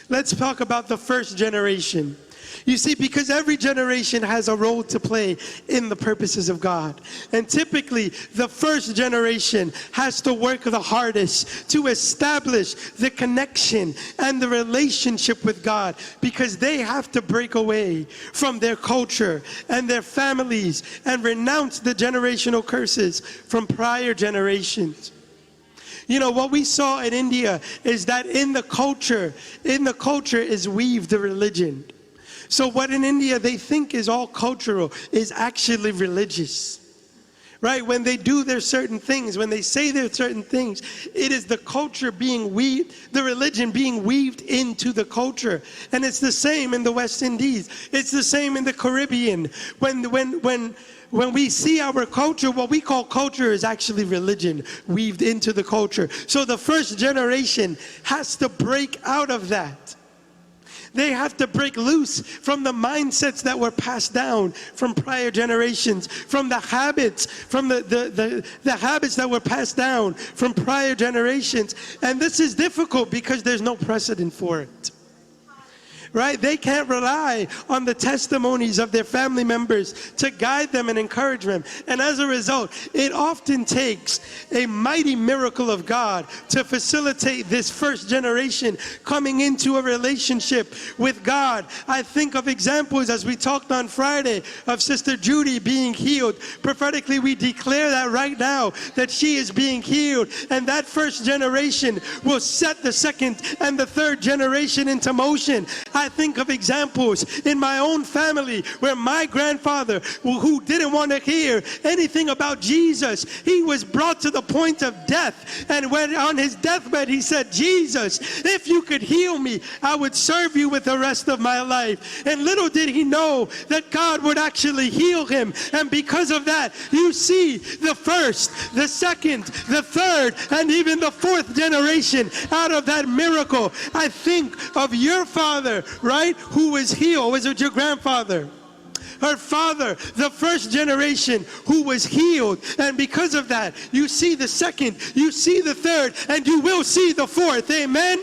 Let's talk about the first generation. You see, because every generation has a role to play in the purposes of God. And typically, the first generation has to work the hardest to establish the connection and the relationship with God, because they have to break away from their culture and their families and renounce the generational curses from prior generations. You know, what we saw in India is that in the culture is weaved the religion. So what in India they think is all cultural is actually religious, right? When they do their certain things, when they say their certain things, it is the culture being weaved, the religion being weaved into the culture. And it's the same in the West Indies. It's the same in the Caribbean. When we see our culture, what we call culture is actually religion weaved into the culture. So the first generation has to break out of that. They have to break loose from the mindsets that were passed down from prior generations, from the habits, from the habits that were passed down from prior generations. And this is difficult because there's no precedent for it. Right? They can't rely on the testimonies of their family members to guide them and encourage them. And as a result, it often takes a mighty miracle of God to facilitate this first generation coming into a relationship with God. I think of examples, as we talked on Friday, of Sister Judy being healed. Prophetically, we declare that right now, that she is being healed. And that first generation will set the second and the third generation into motion. I think of examples in my own family where my grandfather, who didn't want to hear anything about Jesus, he was brought to the point of death. And when on his deathbed, he said, "Jesus, if you could heal me, I would serve you with the rest of my life." And little did he know that God would actually heal him. And because of that, you see the first, the second, the third, and even the fourth generation out of that miracle. I think of your father, right, who was healed. Was it your grandfather? Her father, the first generation who was healed. And because of that, you see the second, you see the third, and you will see the fourth. Amen.